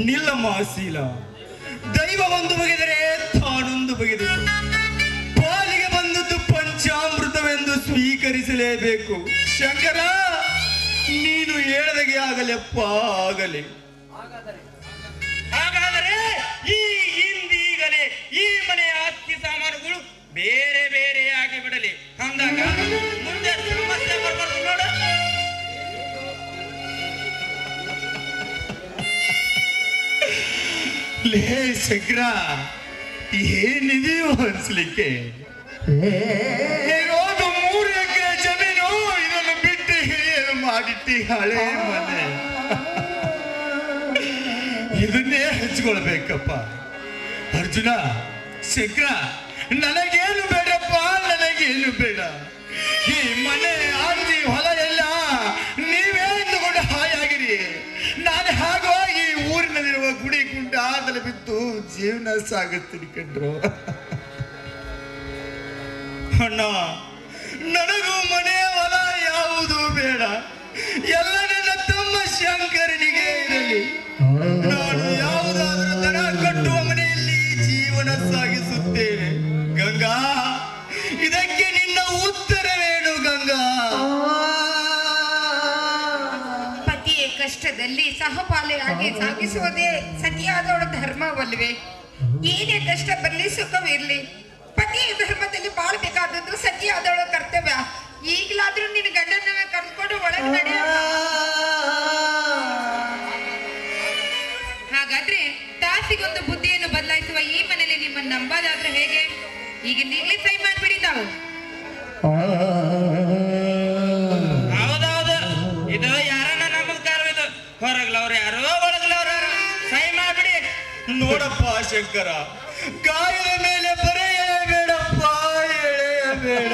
ನಿಲ್ಲಮ್ಮ ಶೀಲ. ದೈವ ಒಂದು ಬಗೆದರೆ ತಾನೊಂದು ಬಗೆದರು. ಪಾಲಿಗೆ ಬಂದದ್ದು ಪಂಚಾಮೃತವೆಂದು ಸ್ವೀಕರಿಸಲೇಬೇಕು. ಶಂಕರ, ನೀನು ಹೇಳದಗೆ ಆಗಲೆಪ್ಪ ಆಗಲಿ. ಹಾಗಾದರೆ ಇಂದೀಗಲೇ ಈ ಮನೆಯ ಆಸ್ತಿ ಸಾಮಾನುಗಳು ಬೇರೆ ಬೇರೆಯಾಗಿ ಬಿಡಲಿ. ಅಂದಾಗ ಮುಂದೆ ಸಮಸ್ಯೆ ಬರ್ಬಾರ್ದು ನೋಡು. ಲೇ ಶಂಕರ, ಏನಿದೆಯೋ ಅನ್ಸ್ಲಿಕ್ಕೆ. ಇರೋದು 3 ಎಕರೆ ಜಮೀನು, ಇದನ್ನು ಬಿಟ್ಟು ಹಿರಿಯರು ಮಾಡಿಟ್ಟಿ ಹಳೆ ಮನೆ. ಇದನ್ನೇ ಹಂಚ್ಕೊಳ್ಬೇಕಪ್ಪ. ಅರ್ಜುನ, ಶಂಕರ, ನನಗೇನು ಬೇಡಪ್ಪ, ನನಗೇನು ಬೇಡ. ಈ ಮನೆ ಆಸ್ತಿ ಹೊಲ ಎಲ್ಲ ನೀವೇ ತಗೊಂಡು ಹಾಯಾಗಿರಿ. ನಾನು ಹಾಗೋ ಈ ಊರಿನಲ್ಲಿರುವ ಗುಡಿ ಗುಂಡ ಆದಲು ಬಿದ್ದು ಜೀವನ ಸಾಗುತ್ತೀನಿ ಕಂಡ್ರು. ಅಣ್ಣ, ನನಗೂ ಮನೆ ಹೊಲ ಯಾವುದು ಬೇಡ. ಎಲ್ಲ ನನ್ನ ತಮ್ಮ ಶಂಕರನಿಗೆ ಇರಲಿ. ನಾನು ಯಾವುದಾದರೂ ದನ ಕಟ್ಟುವ ಮನೆಯಲ್ಲಿ ಜೀವನ ಸಾಗಿಸುತ್ತೇನೆ. ಗಂಗಾ, ಇದಕ್ಕೆ ನಿನ್ನ ಉತ್ತರವೇನು ಗಂಗಾ? ಪತಿಯ ಕಷ್ಟದಲ್ಲಿ ಸಹಪಾಲಿಯಾಗಿ ಸಾಗಿಸುವುದೇ ಸತಿಯಾದವಳ ಧರ್ಮವಲ್ವೇ? ಏನೇ ಕಷ್ಟ ಬರಲಿ ಸುಖವಿರ್ಲಿ, ಪತಿಯ ಧರ್ಮದಲ್ಲಿ ಬಾಳ್ಬೇಕಾದದ್ದು ಸತಿಯಾದವಳ ಕರ್ತವ್ಯ. ಈಗಲಾದ್ರೂ ನಿನ್ನ ಗಂಡನ ಕರ್ಕೊಂಡು ಒಳಗೆ ನಡೆಯ. ಹಾಗಾದ್ರೆ ತಾಸಿಗೊಂದು ಬುದ್ಧಿಯನ್ನು ಬದಲಾಯಿಸುವ ಈ ಮನೆಯಲ್ಲಿ ನಿಮ್ಮನ್ನು ನಂಬೋದಾದ್ರೆ ಹೇಗೆ? ಈಗಿಂದ ಈಗಲೇ ಸೈ ಮಾಡ್ಬಿಡಿ ತಾವು. ಹೌದೌದು, ಇದು ಯಾರನ್ನ ನಮಸ್ಕಾರ. ಇದು ಹೊರಗ್ಲವ್ರು ಯಾರು, ಒಳಗ್ಲವ್ರು ಯಾರು, ಸೈ ಮಾಡ್ಬಿಡಿ. ನೋಡಪ್ಪ ಶಂಕರ, ಗಾಯದ ಮೇಲೆ ಬರೆ ಎಳೆಯಬೇಡಪ್ಪ, ಎಳೆಯಬೇಡ.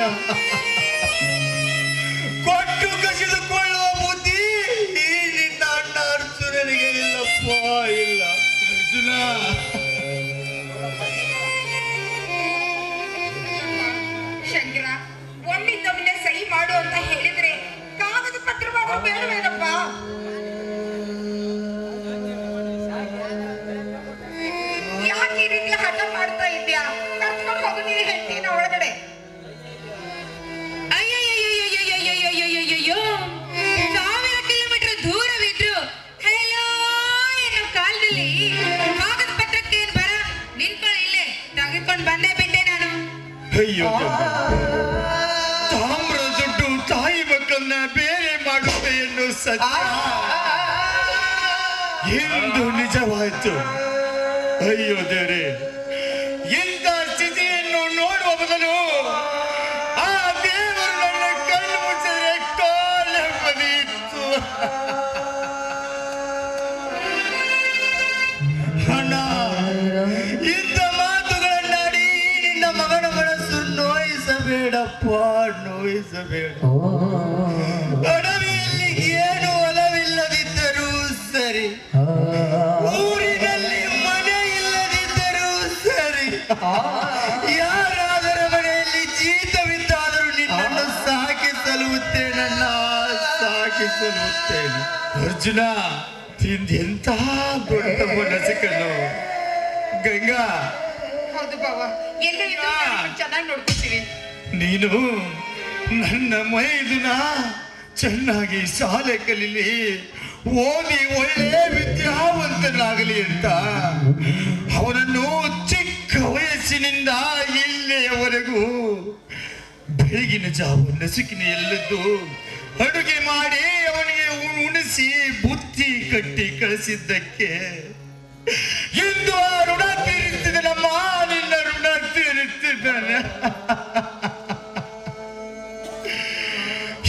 ಕೊಟ್ಟು ಕಸಿದುಕೊಳ್ಳುವ ಬುದ್ಧಿ ಈ ನಿನ್ನ ಅಣ್ಣ ಅರ್ಜುನನಿಗೆ ಇಲ್ಲಪ್ಪ, ಇಲ್ಲ. ಅರ್ಜುನ, ಶಂಕರ, ಒಮ್ಮಿಂದೊಮ್ಮೆ ಸಹಿ ಮಾಡು ಅಂತ ಹೇಳಿದ್ರೆ ಕಾಗದ ಪತ್ರವಾದ್ರೂ ಬೇಡವೇನಪ್ಪ? ಯಾಕೆ ಈ ರೀತಿ ಹಠ ಮಾಡ್ತಾ ಇದ್ಯಾ? ಕರ್ಕೊಂಡು ಹೋಗು ನೀನು ಹೇಳ್ತೀನ ಒಳಗಡೆ. ಅಯ್ಯಯ್ಯಯ್ಯಯ್ಯಯ್ಯಯ್ಯಯ್ಯಯ್ಯಯ್ಯಯ್ಯಯ್ಯೋ, 1000 ಕಿಲೋಮೀಟರ್ ದೂರವಿದ್ರು ಹಲೋ ಎನ್ನೋ ಕಾಲದಲ್ಲಿ ಕಾಗದ ಪತ್ರಕ್ಕೆ ಏನ್ ಬರ? ನಿಂತ್ಕೊಳ್ಳಿ, ಇಲ್ಲೇ ತೆಗೆದುಕೊಂಡು ಬಂದೇ ಬಿಟ್ಟೆ ನಾನು. ಅಯ್ಯೋ, ತಾಮ್ರ ದುಡ್ಡು ತಾಯಿ ಮಕ್ಕಳನ್ನ ಬೇರೆ ಮಾಡುತ್ತೆ ಎನ್ನುವ ಸತ್ಯ ಎಂದು ನಿಜವಾಯ್ತು. ಅಯ್ಯೋ ದೇವರೇ, ಇಂಥ ಸ್ಥಿತಿಯನ್ನು ನೋಡುವ ಬದಲು ಆ ದೇವರು ನನ್ನ ಕಣ್ಣು ಮುಚ್ಚಿದ್ರೆ ಕಾಲೆಂಬದಿ ಇತ್ತು. ಅಣ್ಣ, ಇಂಥ ಮಾತುಗಳನ್ನಾಡಿ ನಿನ್ನ ಮಗನ ಮನಸ್ಸು ನೋಯಿಸಬೇಡಪ್ಪ, ನೋಯಿಸಬೇಡ. ಅಡವಿಯಲ್ಲಿ ಏನು ಹೊಲವಿಲ್ಲದಿದ್ದರೂ ಸರಿ, ಊರಿನಲ್ಲಿ ಮನೆ ಇಲ್ಲದಿದ್ದರೂ ಸರಿ, ಯಾರಾದರ ಮನೆಯಲ್ಲಿ ಜೀತವಿದ್ದಾದರೂ ನಿನ್ನನ್ನು ಸಾಕಿ ಸಲುಹುತ್ತೇನಣ್ಣ, ಸಾಕಿ ಸಲುಹುತ್ತೇನೆ. ಅರ್ಜುನ, ಎಂಥ ದೊಡ್ಡ ಮನಸ್ಸಿಕನ್ನು. ಗಂಗಾ, ಹೌದು ಬಾವ, ಎಲ್ಲ ಚೆನ್ನಾಗಿ ನೋಡ್ಕೊತೀವಿ. ನೀನು ನನ್ನ ಮೈದುನ ಚೆನ್ನಾಗಿ ಶಾಲೆ ಕಲೀಲಿ, ಓದಿ ಒಳ್ಳೆ ವಿದ್ಯಾವಂತನಾಗಲಿ ಅಂತ ಅವನನ್ನು ಚಿಕ್ಕ ವಯಸ್ಸಿನಿಂದ ಇಲ್ಲಿಯವರೆಗೂ ಬೆಳಗಿನ ಜಾವ ನಸುಕಿನ ಎಲ್ಲದ್ದು ಅಡುಗೆ ಮಾಡಿ ಅವನಿಗೆ ಉಣಿಸಿ ಬುತ್ತಿ ಕಟ್ಟಿ ಕಳಿಸಿದ್ದಕ್ಕೆ ಇಂದು ಆ ಋಣ ತೀರಿಸ್ತಿದೆ. ನಮ್ಮ ನಿನ್ನ ಋಣ ತೀರಿಸ್ತಿದ್ದಾನೆ.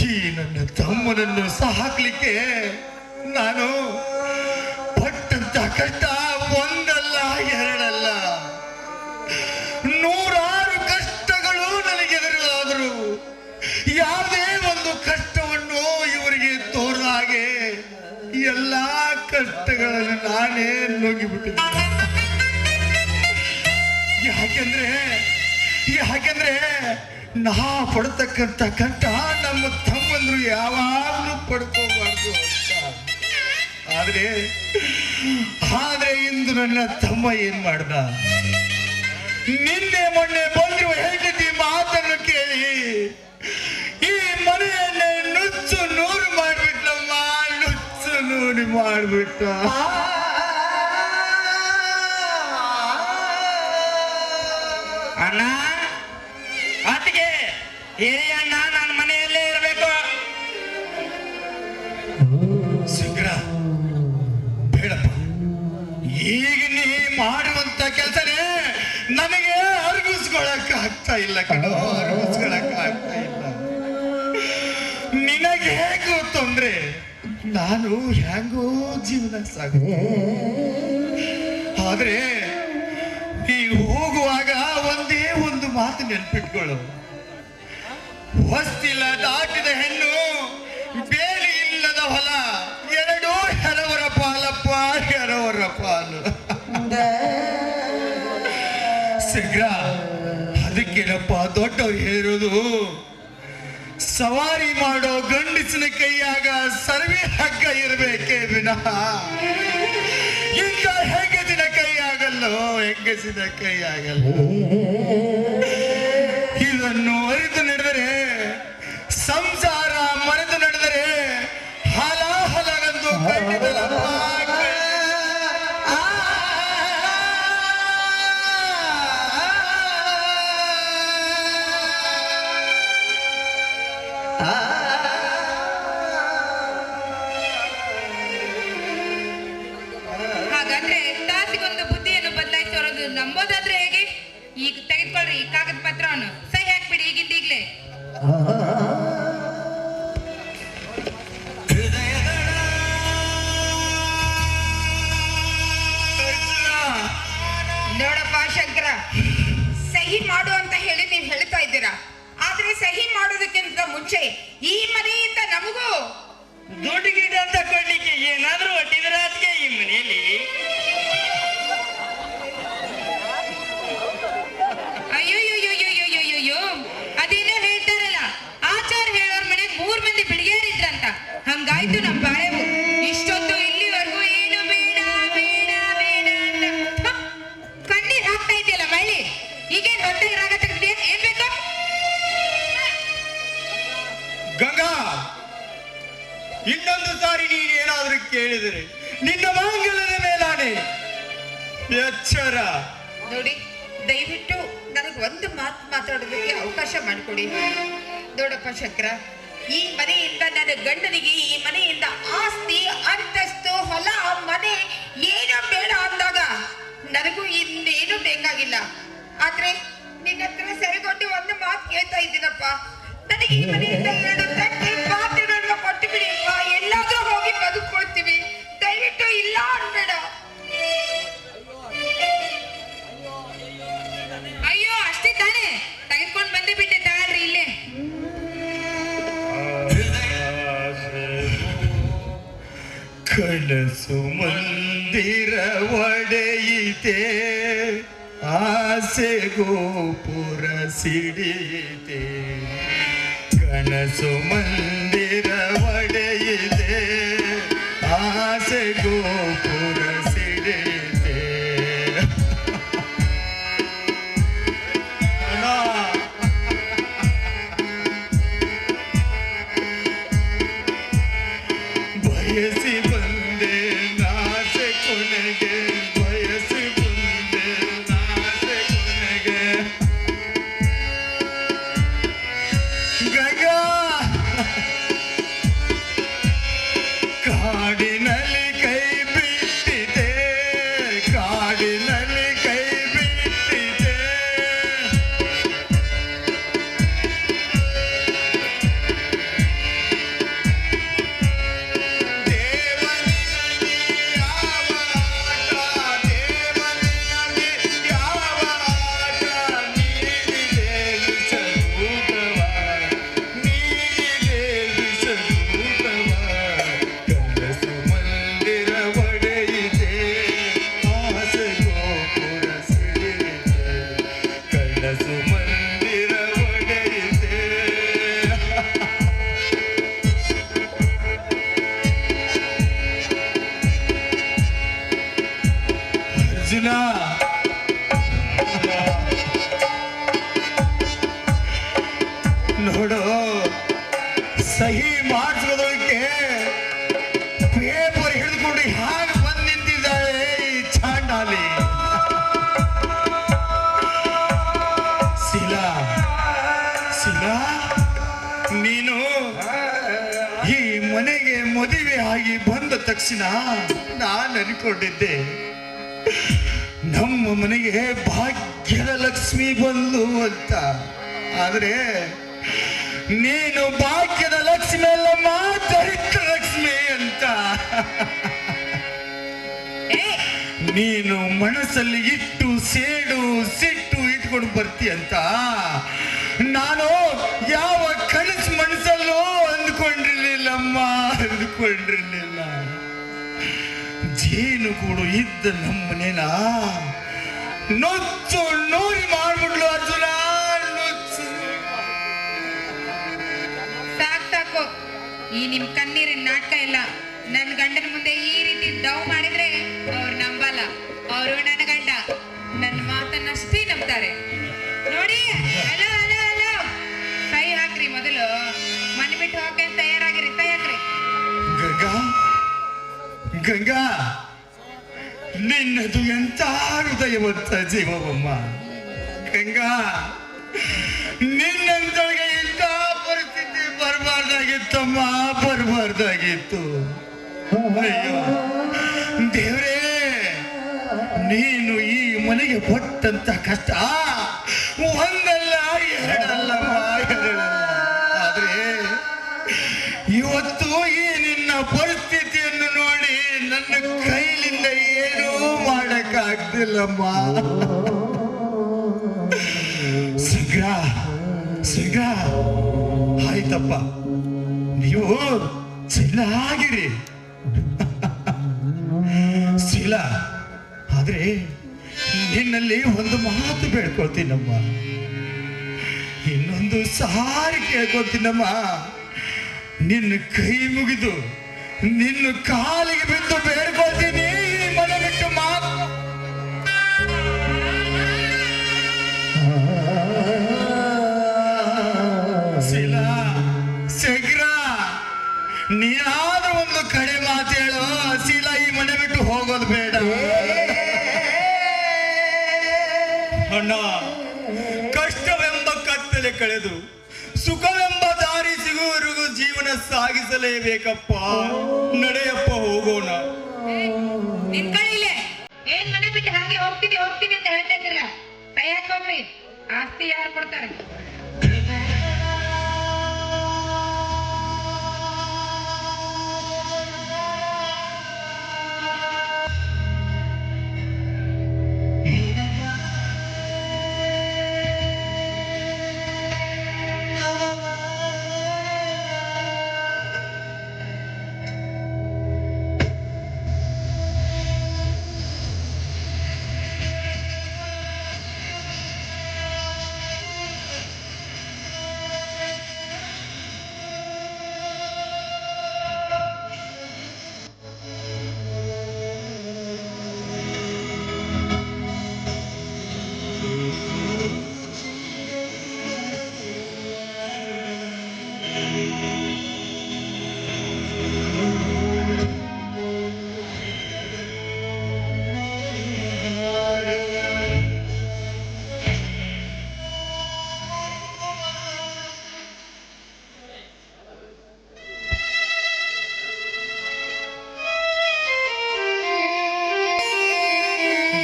ಈ ನನ್ನ ತಮ್ಮನನ್ನು ಸಾಕ್ಲಿಕ್ಕೆ ನಾನು ಪಟ್ಟಂತ ಕಷ್ಟ ಒಂದಲ್ಲ ಎರಡಲ್ಲ, ನೂರಾರು ಕಷ್ಟಗಳು ನನಗೆ ಎದುರಾದರು. ಯಾವುದೇ ಒಂದು ಕಷ್ಟವನ್ನು ಇವರಿಗೆ ತೋರದ ಹಾಗೆ ಎಲ್ಲಾ ಕಷ್ಟಗಳನ್ನು ನಾನೇ ನುಗ್ಗಿಬಿಟ್ಟಿದ್ದೆ. ಯಾಕೆಂದ್ರೆ ನಾ ಪಡ್ತಕ್ಕಂಥ ಕಷ್ಟ ನಮ್ಮ ತಮ್ಮಂದ್ರು ಯಾವಾಗಲೂ ಪಡ್ಕೋಬಾರ್ದು ಅಂತ. ಆದ್ರೆ ಇಂದು ನನ್ನ ತಮ್ಮ ಏನ್ ಮಾಡ್ದ, ನಿನ್ನೆ ಮೊನ್ನೆ ಬಂದಿರುವ ಹೆಂಡತಿ ಮಾತನ್ನು ಕೇಳಿ ಈ ಮನೆಯನ್ನೇ ನುಚ್ಚು ನೂರು ಮಾಡ್ಬಿಟ್ಲಮ್ಮ, ನುಚ್ಚು ನೂರು ಮಾಡ್ಬಿಟ್ಟ. ಅಣ್ಣ, ಅತ್ತಿಗೆ, ಹಿರಿಯ ಅಣ್ಣ ನನ್ನ ಮನೆಯಲ್ಲೇ ಇರಬೇಕು. ಶೀಘ್ರ ಬೇಡಪ್ಪ, ಈಗ ನೀ ಮಾಡುವಂತ ಕೆಲಸನೇ ನನಗೆ ಅರ್ಗಿಸ್ಕೊಳಕ್ ಆಗ್ತಾ ಇಲ್ಲ ಕಣೋ, ಅರ್ಗಿಸ್ಕೊಳಕ್ ಆಗ್ತಾ ಇಲ್ಲ. ನಿನಗೆ ಹೇಗೂ ತೊಂದ್ರೆ, ನಾನು ಹೆಂಗೋ ಜೀವನ ಸಾಗುತ್ತೆ. ಆದ್ರೆ ನೀ ಹೋಗುವಾಗ ಒಂದೇ ಒಂದು ಮಾತು ನೆನ್ಪಿಟ್ಕೊಳ್ಳು, ಹೊಸ್ತಿಲ ದಾಟಿದ ಹೆಣ್ಣು, ಬೇಲಿ ಇಲ್ಲದ ಹೊಲ, ಎರಡೂ ಹೆರವರ ಪಾಲಪ್ಪ, ಹೆರವರ ಪಾಲು. ಶೀಘ್ರ ಅದಕ್ಕೇನಪ್ಪ ದೊಡ್ಡವ್ರು ಹೇಳಿರೋದು, ಸವಾರಿ ಮಾಡೋ ಗಂಡಸಿನ ಕೈಯಾಗ ಸರ್ವೆ ಹಗ್ಗ ಇರಬೇಕೇ ವಿನಃ ಇಂಥ ಹೆಂಗಸಿನ ಕೈ ಆಗಲ್ಲೋ, ಹೆಂಗಸಿನ ಕೈ ಆಗಲ್ಲ. ಇದನ್ನು ಅರಿತು ನಡೆದರೆ, ಸಂಸಾರ ಮರೆತು ನಡೆದರೆ ಹಲಾಹಲಗಂದು ಖಂಡಿತಲಪ್ಪ. ಹಾಗಾದ್ರೆ ತಾಸಿಗೊಂದು ಬುದ್ಧಿಯನ್ನು ಬದಲಾಯಿಸೋದು ನಂಬೋದಾದ್ರೆ ಹೇಗೆ? ಈಗ ತೆಗೆದುಕೊಳ್ಳ್ರಿ ಈ ಕಾಗದ ಪತ್ರವನ್ನು, ಸಹಿ ಹಾಕ್ಬಿಡಿ ಈಗಿಂದ ಈಗ್ಲೇ. ನೋಡಪ್ಪ ಶಂಕರ, ಸಹಿ ಮಾಡು ಅಂತ ಹೇಳಿ ನೀವು ಹೇಳ್ತಾ ಇದ್ದೀರಾ. ಆದ್ರೆ ಸಹಿ ಮಾಡೋದಕ್ಕಿಂತ ಮುಂಚೆ ಈ ಮನೆಯಿಂದ ನಮಗೂ ದುಡ್ಡು ಗಿಡ ಅಂತ ಕೊಡ್ಲಿಕ್ಕೆ ಏನಾದ್ರೂ ಒಟ್ಟಿದ್ರ ಅದಕ್ಕೆ ಈ ಮನೆಯಲ್ಲಿ. ಅಯ್ಯೋಯ್ಯೋಯ್ಯೋಯ್ಯೋಯ್ಯೋಯ್ಯೋ, ಅದೇನೋ ಹೇಳ್ತಾರಲ್ಲ, ಆಚಾರ ಹೇಳೋರ್ ಮನೆಗೆ 3 ಮಂದಿ ಬಿಳಿಗೇರಿದ್ರಂತ. ಹಂಗಾಯ್ತು ನಮ್ ಬಾಳೆವು. ಇಷ್ಟೊತ್ತು ಇಲ್ಲಿವರೆಗೂ ಏನು ಬೇಡ ಬೇಡ ಬೇಡ ಅಂತ ಕಣ್ಣೀರ್ ಹಾಕ್ತಾ ಇದೆಯಲ್ಲ ಮಳ್ಳಿ, ಈಗೇನ್ ಹೊಟ್ಟೆಗೆ ರಾಗ ತೆಗ್ದೇ ಏನ್ ಬೇಕು? ಗಂಗಾ, ಇನ್ನೊಂದು ಸಾರಿ ನೀನೇನಾದ್ರೂ ಕೇಳಿದರೆ ನಿನ್ನ ಮಾಂಗಲ್ಯದ ಮೇಲಾನೆ ಎಚ್ಚರ. ನೋಡಿ, ದಯವಿಟ್ಟು ನನಗೆ ಒಂದು ಮಾತು ಮಾತಾಡೋದಕ್ಕೆ ಅವಕಾಶ ಮಾಡಿಕೊಡಿ. ನೋಡಪ್ಪ ಶಂಕರ, ಈ ಮನೆಯಿಂದ ನನ್ನ ಗಂಡನಿಗೆ ಈ ಮನೆಯಿಂದ ಆಸ್ತಿ, ಅಂತಸ್ತು, ಹೊಲ, ಮನೆ ಏನೋ ಬೇಡ ಅಂದಾಗ ನನಗೂ ಇನ್ನೇನು ಬೇಕಾಗಿಲ್ಲ. ಆದ್ರೆ ನಿನ್ನ ಹತ್ರ ಸರಿಗೊಂಡು ಒಂದು ಮಾತು ಕೇಳ್ತಾ ಇದ್ದೀನಪ್ಪ, ನನಗೆ ಈ ಮನೆಯಿಂದ 2 ತಟ್ಟೆ ಪಾತ್ರೆಗಳನ್ನ ಕೊಟ್ಟು ಬಿಡಿಪ್ಪ, ಎಲ್ಲಾದ್ರೂ ಹೋಗಿ ಬದುಕೊಳ್ತೀವಿ. ದಯವಿಟ್ಟು ಇಲ್ಲ ಅನ್ಬೇಡ. ಅಯ್ಯೋ ಅಷ್ಟೇ ತಾನೇ, ತೆಗೆದುಕೊಂಡು ಬಂದೇ ಬಿಟ್ಟೆ, ತಗೊಳ್ರಿ ಇಲ್ಲೇ. ಕನಸು ಮಂದಿರ ಒಡೆಯಿತೆ, ಆಸೆ ಗೋಪುರ ಸಿಡಿಯಿತೆ. ಕನಸು ಮಂದಿರ ಒಡೆಯಿತೆ, ಆಸೆ ಗೋಪುರ ಸಿಡಿಯಿತೆ. ಅಣ್ಣ, ಅರ್ಜುನ, ನೋಡು, ಸಹಿ ಮಾಡಿಸೋದಕ್ಕೆ ಪೇಪರ್ ಹಿಡಿದುಕೊಂಡು ಹ್ಯಾಗ ಬಂದು ನಿಂತಿದ್ದಾಳೆ ಈ ಚಾಂಡಾಲಿ. ಶೀಲಾ, ಶೀಲಾ, ನೀನು ಈ ಮನೆಗೆ ಮದುವೆ ಆಗಿ ಬಂದ ತಕ್ಷಣ ನಾನು ಅನ್ಕೊಂಡಿದ್ದೆ ನಮ್ಮ ಮನೆಗೆ ಭಾಗ್ಯದ ಲಕ್ಷ್ಮಿ ಬಂದು ಅಂತ. ಆದ್ರೆ ನೀನು ಭಾಗ್ಯದ ಲಕ್ಷ್ಮಿ ಅಲ್ಲಮ್ಮ, ದರಿದ್ರ ಲಕ್ಷ್ಮಿ ಅಂತ. ನೀನು ಮನಸ್ಸಲ್ಲಿ ಇಟ್ಟು ಸೇಡು ಸಿಟ್ಟು ಇಟ್ಕೊಂಡು ಬರ್ತಿ ಅಂತ ನಾನು ಯಾವ ಕನಸು ಮನಸ್ಸಲ್ಲೂ ಅಂದ್ಕೊಂಡಿರ್ಲಿಲ್ಲಮ್ಮ, ಅಂದ್ಕೊಂಡಿರ್ಲಿಲ್ಲ. ಜೇನು ಕೂಡ ಇದ್ದ ನಮ್ಮನೇನ ನೊಚ್ಚು ನೂರಿ ಮಾಡ್ಬಿಡ್ಲು ಅರ್ಜುನ, ನೊಚ್ಚು. ಸಾಕು, ಈ ನಿಮ್ ಕಣ್ಣೀರಿನ ನಾಟಕ ಇಲ್ಲ. ನನ್ ಗಂಡನ ಮುಂದೆ ಈ ರೀತಿ ಡೌ ಮಾಡಿದ್ರೆ ಅವ್ರು ನಂಬಲ್ಲ. ಅವರು ನನ್ನ ಗಂಡ, ನನ್ನ ಮಾತನ್ನಷ್ಟೇ ನಂಬ್ತಾರೆ. ನೋಡಿ, ಹಲೋ ಹಲೋ ಹಲೋ, ಕೈ ಹಾಕ್ರಿ. ಮೊದಲು ಮನೆ ಬಿಟ್ಟು ಹೋಗಕ್ಕೆ ತಯಾರಾಗಿರಿ, ಕೈ ಹಾಕ್ರಿ. ಗಂಗಾ, ಗಂಗಾ, ನಿನ್ನದು ಎಂತ ಹೃದಯವಂತ ಜೀವವಮ್ಮ. ಗಂಗಾ, ನಿನ್ನಂತೊಳಗೆ ಇಂಥ ಪರಿಸ್ಥಿತಿ ಬರಬಾರ್ದಾಗಿತ್ತಮ್ಮ, ಬರಬಾರ್ದಾಗಿತ್ತು. ಅಯ್ಯೋ ದೇವ್ರೇ, ನೀನು ಈ ಮನೆಗೆ ಪಟ್ಟಂತ ಕಷ್ಟ ಒಂದಲ್ಲ ಎರಡಲ್ಲಮ್ಮ, ಎರಡಲ್ಲ. ಆದ್ರೆ ಇವತ್ತು ಈ ನಿನ್ನ ಪರಿಸ್ಥಿತಿಯನ್ನು ನೋಡಿ ನನ್ನ ಕೈಲಿಂದ ಏನೂ ಮಾಡಕ್ಕಾಗ್ತಿಲ್ಲಮ್ಮ. ಶೀಘ್ರ ಶೀಘ್ರ ಆಯ್ತಪ್ಪ, ನೀವು ಚೆನ್ನಾಗಿರಿ. ಶೀಲಾ, ಆದ್ರೆ ನಿನ್ನಲ್ಲಿ ಒಂದು ಮಾತು ಬೇಡ್ಕೊಳ್ತೀನಮ್ಮ, ಇನ್ನೊಂದು ಸಾರಿ ಕೇಳ್ಕೊಳ್ತೀನಮ್ಮ. ನಿನ್ನ ಕೈ ಮುಗಿದು ನಿನ್ನ ಕಾಲಿಗೆ ಬಿದ್ದು ಬೇಡ್ಕೊಳ್ತೀನಿ, ಈ ಮನೆ ಬಿಟ್ಟು ಮಾತು. ಶೀಲಾ, ಶೀಘ್ರ ನೀನಾದ್ರೂ ಒಂದು ಕಡೆ ಮಾತು ಹೇಳು. ಶೀಲಾ, ಈ ಮನೆ ಬಿಟ್ಟು ಹೋಗೋದು ಬೇಡ. ಅಣ್ಣ, ಕಷ್ಟವೆಂಬ ಕತ್ತಲೆ ಕಳೆದು ಸುಖವೆಂಬ ದಾರಿ ಸಿಗುವವರೆಗೂ ಜೀವನ ಸಾಗಿಸಲೇಬೇಕಪ್ಪ. ನಡೆಯಪ್ಪ, ಹೋಗೋಣ. ನಿನ್ ಕೈಲೇ ಏನ್ ಮನೆ ಬಿಟ್ಟು ಹಾಗೆ ಹೋಗ್ತೀನಿ ಹೋಗ್ತೀನಿ ಅಂತ ಹೇಳ್ತಾ ಇದ್ದೀರ? ಕೈ ಹಾಕೋಗ್ರಿ. ಆಸ್ತಿ ಯಾರು ಕೊಡ್ತಾರೆ?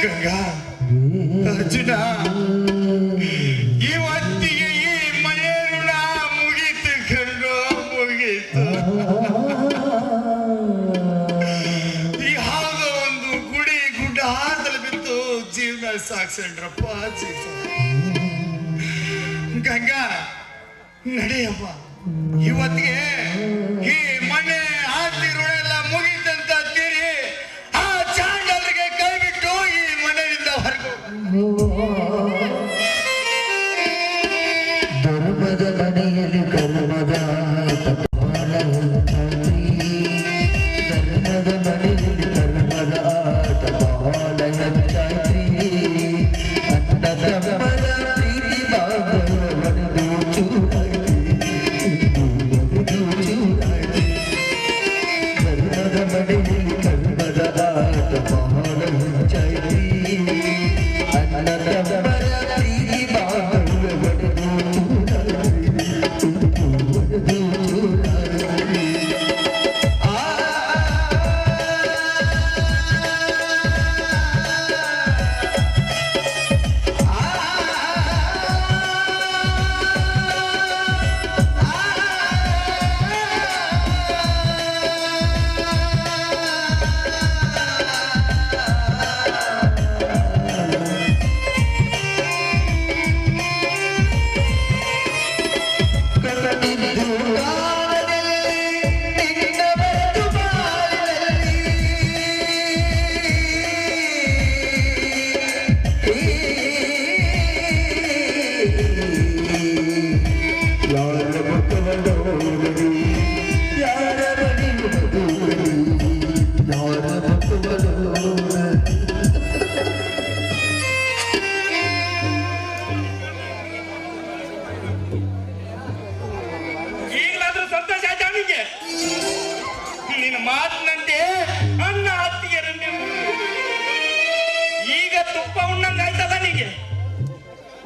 ಗಂಗಾ, ಅರ್ಜುನ, ಇವತ್ತಿಗೆ ಈ ಮನೆ ಋಣ ಮುಗೀತು ಕಣ್ಣು, ಮುಗೀತು. ಯಾವುದೋ ಒಂದು ಗುಡಿ ಗುಡ್ಡ ಹಾದಲ್ಲಿ ಬಿದ್ದು ಜೀವನ ಸಾಕ್ಸಂಡ್ರಪ್ಪ. ಗಂಗಾ, ನಡೆಯಪ್ಪ, ಇವತ್ತಿಗೆ ಈ ಮನೆ ಆಸ್ತಿ ಋಣ ಎಲ್ಲ ಮುಗೀತಂತ ತೀರಿ ಆ ಚಾಂಡಲ್ರಿಗೆ ಕೈ ಬಿಟ್ಟು ಈ ಮನೆಯಿಂದ ಹೊರಗು. ಧರ್ಮದ ಮನೆಯಲ್ಲಿ ಕರ್ಮದ ತಪಾಲ ಹಂಚಿ, ಧರ್ಮದ ಮನೆಯಲ್ಲಿ ಕರ್ಮದ ತಪಾಲ ಹಂಚಿ.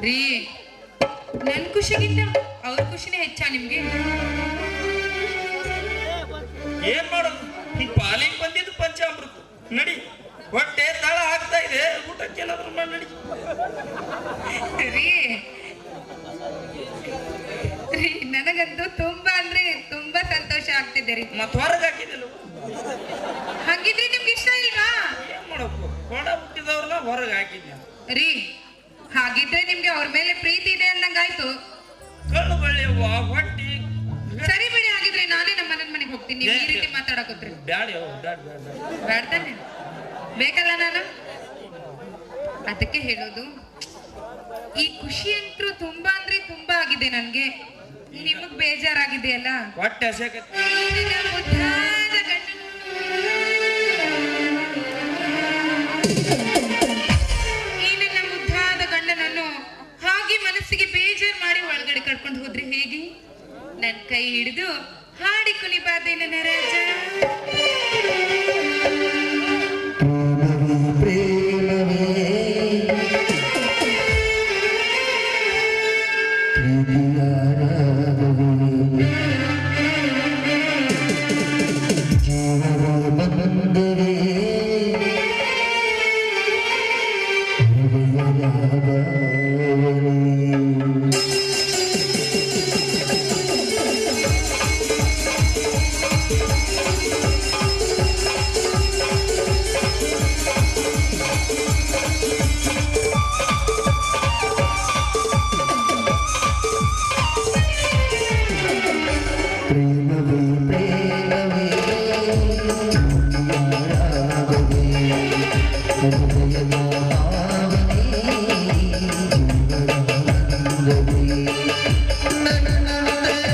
ರೀ ನನ್ ಖುಷಿಗಿಂತ ಅವ್ರ ಖುಷಿನೇ ಹೆಚ್ಚಾ ನಿಮ್ಗೆ? ಏನ್ ಮಾಡೋದು, ಪಾಲಿಗೆ ಬಂದಿದ್ದು ಪಂಚಾಮೃತ. ನಡಿ, ಹೊಟ್ಟೆ ತಳ ಆಗ್ತಾ ಇದೆ, ಊಟಕ್ಕೆ ಏನಾದ್ರು ಮಾಡಿ ನಡಿ. ರೀ ರೀ ನನಗಂತೂ ತುಂಬಾ ಅಂದ್ರೆ ತುಂಬಾ ಸಂತೋಷ ಆಗ್ತಿದೆ ರೀ. ಮತ್ ಹೊರಗೆ ಹಾಕಿದಿಲ್ಲ. ಹಂಗಿದ್ರೆ ನಿಮ್ಗೆ ಇಷ್ಟ ಇಲ್ವಾ? ಏನ್ ಮಾಡಬೇಕು, ಕೊಡ ಹುಟ್ಟಿದವ್ರನ್ನ ಹೊರಗೆ ಹಾಕಿದ್ದೆ. ರೀ ಹಾಗಿದ್ರೆ ನಿಮ್ಗೆ ಅವ್ರ ಮೇಲೆ ಪ್ರೀತಿ ಇದೆ ಅಂದಂಗಾಯ್ತು. ಕಣ್ಣು ಬಳ್ಳಿಯವ್ವ ಹೊಟ್ಟಿ. ಸರಿ ಬಿಡಿ, ಹಾಗಿದ್ರೆ ನಾನೇ ನಮ್ಮ ಮನೆಗೆ ಹೋಗ್ತೀನಿ. ನೀವು ಈ ರೀತಿ ಮಾತಾಡಕೋತ್ರಿ ಬ್ಯಾಡ ಬೇಡ್ತಾನೆ ಬೇಕಲ್ಲ ನಾನು. ಅದಕ್ಕೆ ಹೇಳೋದು, ಈ ಖುಷಿ ಅಂತೂ ತುಂಬಾ ಅಂದ್ರೆ ತುಂಬಾ ಆಗಿದೆ ನನ್ಗೆ. ನಿಮಗ್ ಬೇಜಾರಾಗಿದೆಯಲ್ಲ. ಹೊಟ್ಟೆ ಹಸಿಯಾಗತ್ತೆ. ಈ ನನ್ನ ಮುದ್ದಾದ ಗಂಡನನ್ನು ಹಾಗೆ ಮನಸ್ಸಿಗೆ ಬೇಜಾರು ಮಾಡಿ ಒಳಗಡೆ ಕರ್ಕೊಂಡು ಹೋದ್ರೆ ಹೇಗೆ? ನನ್ ಕೈ ಹಿಡಿದು ಹಾಡಿ ಕುಣಿಬಾರ್ದೆ ನನ್ನ ರಾಜ. ಪ್ರೇಮವೇ ಪ್ರೀತಿಯ ರಾಗವೇ ಜೀವನ ಬಂದವೇ ಹೃದಯ ರಾಗವೇ. ಪ್ರೇಮವೇ